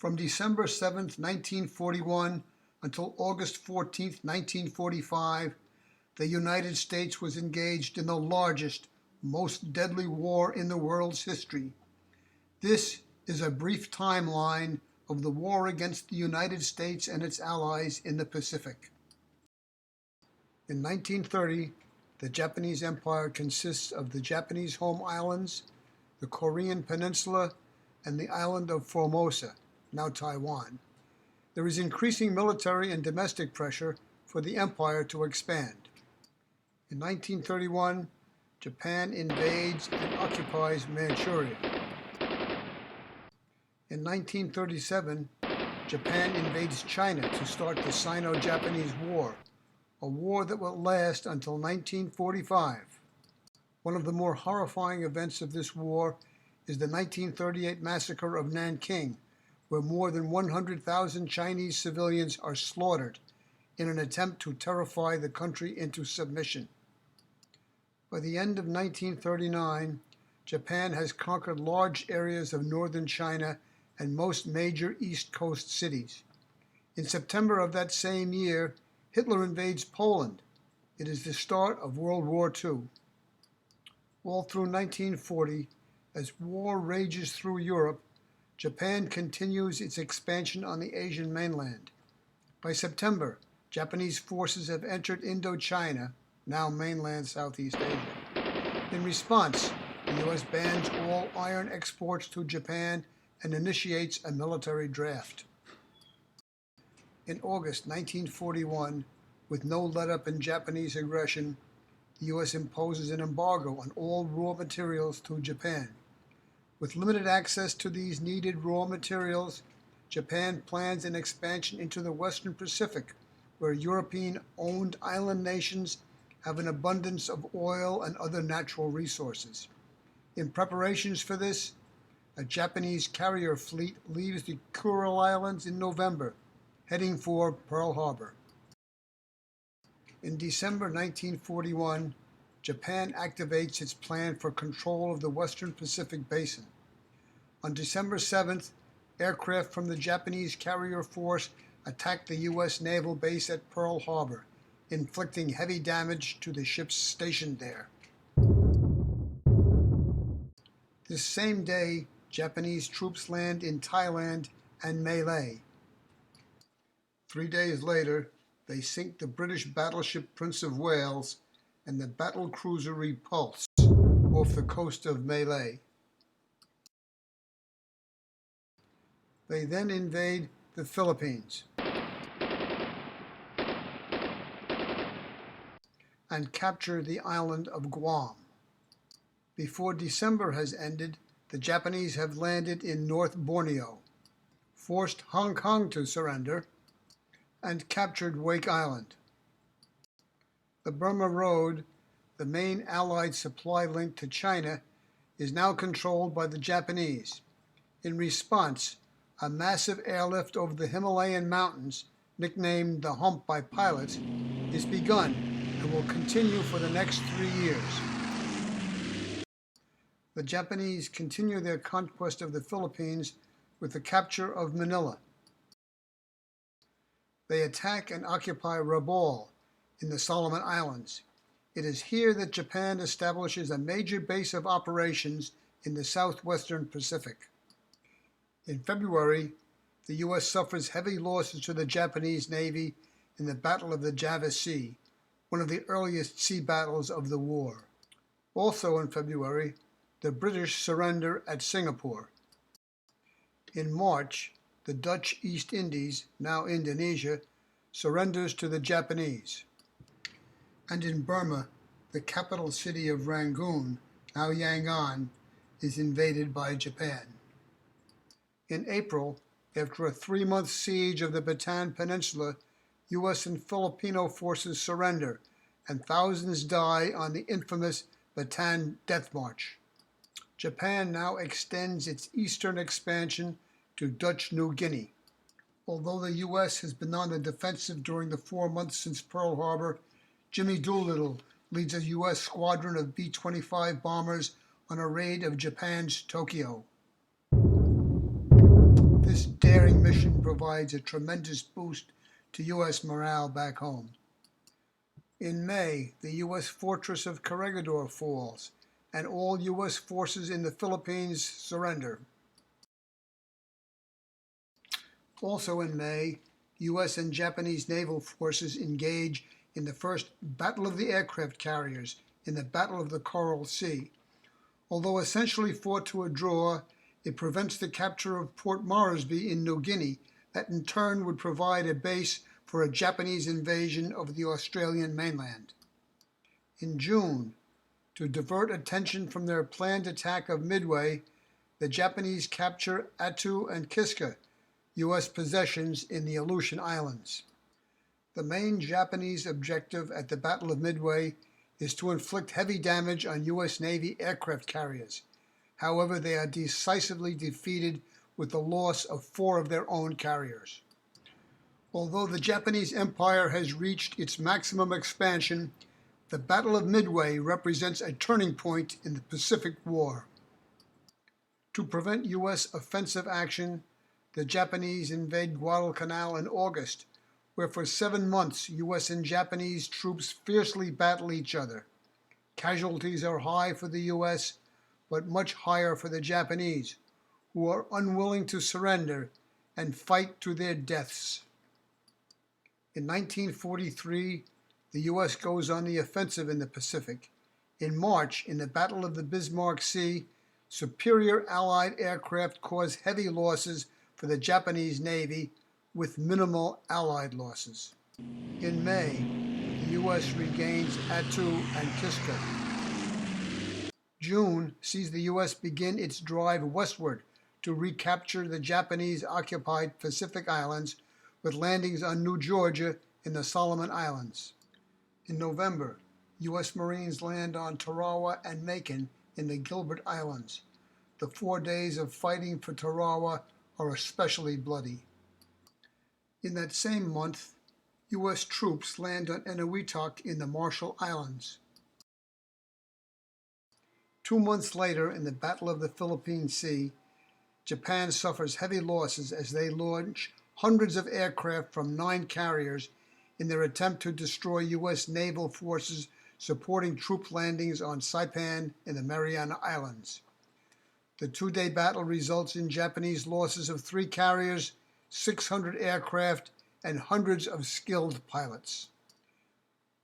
From December 7, 1941 until August 14, 1945, the United States was engaged in the largest, most deadly war in the world's history. This is a brief timeline of the war against the United States and its allies in the Pacific. In 1930, the Japanese Empire consists of the Japanese home islands, the Korean Peninsula, and the island of Formosa, now Taiwan. There is increasing military and domestic pressure for the empire to expand. In 1931, Japan invades and occupies Manchuria. In 1937, Japan invades China to start the Sino-Japanese War, a war that will last until 1945. One of the more horrifying events of this war is the 1938 massacre of Nanking, where more than 100,000 Chinese civilians are slaughtered in an attempt to terrify the country into submission. By the end of 1939, Japan has conquered large areas of northern China and most major East Coast cities. In September of that same year, Hitler invades Poland. It is the start of World War II. All through 1940, as war rages through Europe, Japan continues its expansion on the Asian mainland. By September, Japanese forces have entered Indochina, now mainland Southeast Asia. In response, the U.S. bans all iron exports to Japan and initiates a military draft. In August 1941, with no let-up in Japanese aggression, the U.S. imposes an embargo on all raw materials to Japan. With limited access to these needed raw materials, Japan plans an expansion into the Western Pacific, where European-owned island nations have an abundance of oil and other natural resources. In preparations for this, a Japanese carrier fleet leaves the Kuril Islands in November, heading for Pearl Harbor. In December 1941, Japan activates its plan for control of the Western Pacific Basin. On December 7th, aircraft from the Japanese carrier force attacked the U.S. naval base at Pearl Harbor, inflicting heavy damage to the ships stationed there. This same day, Japanese troops land in Thailand and Malay. 3 days later, they sink the British battleship Prince of Wales and the battle cruiser Repulse off the coast of Malay. They then invade the Philippines and capture the island of Guam. Before December has ended, the Japanese have landed in North Borneo, forced Hong Kong to surrender, and captured Wake Island. The Burma Road, the main Allied supply link to China, is now controlled by the Japanese. In response, a massive airlift over the Himalayan mountains, nicknamed the Hump by pilots, is begun and will continue for the next 3 years. The Japanese continue their conquest of the Philippines with the capture of Manila. They attack and occupy Rabaul in the Solomon Islands. It is here that Japan establishes a major base of operations in the southwestern Pacific. In February, the U.S. suffers heavy losses to the Japanese Navy in the Battle of the Java Sea, one of the earliest sea battles of the war. Also in February, the British surrender at Singapore. In March, the Dutch East Indies, now Indonesia, surrenders to the Japanese. And in Burma, the capital city of Rangoon, now Yangon, is invaded by Japan. In April, after a 3-month siege of the Bataan Peninsula, U.S. and Filipino forces surrender, and thousands die on the infamous Bataan Death March. Japan now extends its eastern expansion to Dutch New Guinea. Although the U.S. has been on the defensive during the 4 months since Pearl Harbor, Jimmy Doolittle leads a U.S. squadron of B-25 bombers on a raid of Japan's Tokyo. This daring mission provides a tremendous boost to U.S. morale back home. In May, the U.S. fortress of Corregidor falls, and all U.S. forces in the Philippines surrender. Also in May, U.S. and Japanese naval forces engage in the first Battle of the Aircraft Carriers in the Battle of the Coral Sea. Although essentially fought to a draw, it prevents the capture of Port Moresby in New Guinea, that in turn would provide a base for a Japanese invasion of the Australian mainland. In June, to divert attention from their planned attack of Midway, the Japanese capture Attu and Kiska, U.S. possessions in the Aleutian Islands. The main Japanese objective at the Battle of Midway is to inflict heavy damage on U.S. Navy aircraft carriers. However, they are decisively defeated with the loss of 4 of their own carriers. Although the Japanese Empire has reached its maximum expansion, the Battle of Midway represents a turning point in the Pacific War. To prevent U.S. offensive action, the Japanese invade Guadalcanal in August, where for 7 months U.S. and Japanese troops fiercely battle each other. Casualties are high for the U.S., but much higher for the Japanese, who are unwilling to surrender and fight to their deaths. In 1943, the U.S. goes on the offensive in the Pacific. In March, in the Battle of the Bismarck Sea, superior Allied aircraft caused heavy losses for the Japanese Navy, with minimal Allied losses. In May, the U.S. regains Attu and Kiska. June sees the U.S. begin its drive westward to recapture the Japanese-occupied Pacific Islands, with landings on New Georgia in the Solomon Islands. In November, U.S. Marines land on Tarawa and Macon in the Gilbert Islands. The 4 days of fighting for Tarawa are especially bloody. In that same month, U.S. troops land on Eniwetok in the Marshall Islands. 2 months later, in the Battle of the Philippine Sea, Japan suffers heavy losses as they launch hundreds of aircraft from 9 carriers in their attempt to destroy U.S. naval forces supporting troop landings on Saipan in the Mariana Islands. The 2-day battle results in Japanese losses of 3 carriers, 600 aircraft, and hundreds of skilled pilots.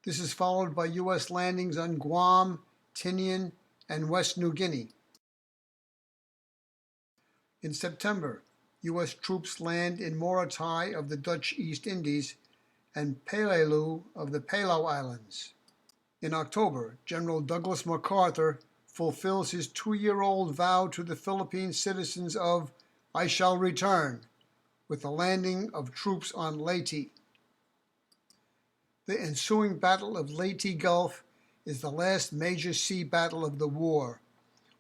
This is followed by U.S. landings on Guam, Tinian, and West New Guinea. In September, U.S. troops land in Morotai of the Dutch East Indies and Peleliu of the Palau Islands. In October, General Douglas MacArthur fulfills his 2-year-old vow to the Philippine citizens of "I shall return," with the landing of troops on Leyte. The ensuing Battle of Leyte Gulf is the last major sea battle of the war.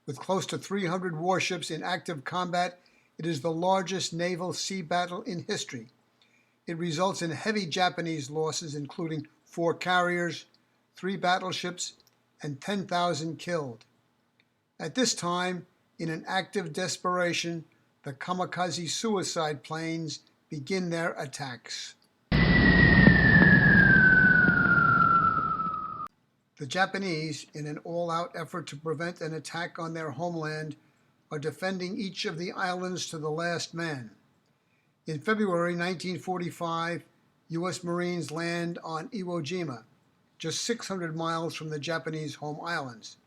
With close to 300 warships in active combat, it is the largest naval sea battle in history. It results in heavy Japanese losses, including 4 carriers, 3 battleships, and 10,000 killed. At this time, in an act of desperation, the kamikaze suicide planes begin their attacks. The Japanese, in an all-out effort to prevent an attack on their homeland, are defending each of the islands to the last man. In February 1945, U.S. Marines land on Iwo Jima, just 600 miles from the Japanese home islands.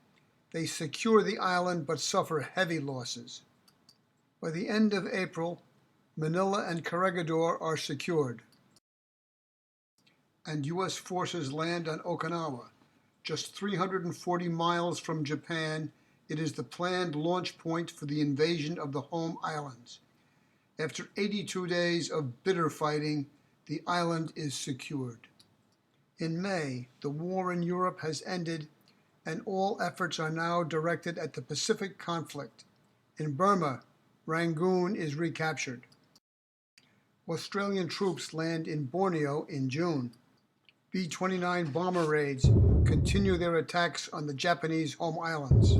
They secure the island but suffer heavy losses. By the end of April, Manila and Corregidor are secured, and U.S. forces land on Okinawa. Just 340 miles from Japan, it is the planned launch point for the invasion of the home islands. After 82 days of bitter fighting, the island is secured. In May, the war in Europe has ended, and all efforts are now directed at the Pacific conflict. In Burma, Rangoon is recaptured. Australian troops land in Borneo in June. B-29 bomber raids continue their attacks on the Japanese home islands.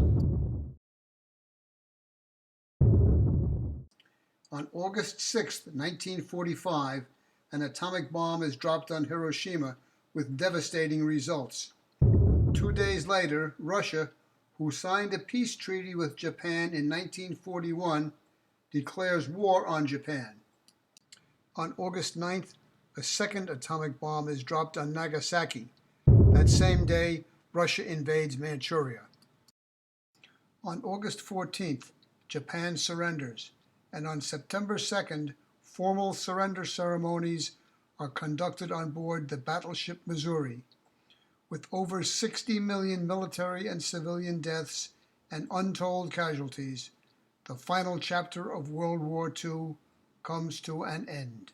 On August 6, 1945, an atomic bomb is dropped on Hiroshima with devastating results. 2 days later, Russia, who signed a peace treaty with Japan in 1941, declares war on Japan. On August 9th, a second atomic bomb is dropped on Nagasaki. That same day, Russia invades Manchuria. On August 14th, Japan surrenders, and on September 2nd, formal surrender ceremonies are conducted on board the battleship Missouri. With over 60 million military and civilian deaths and untold casualties, the final chapter of World War II comes to an end.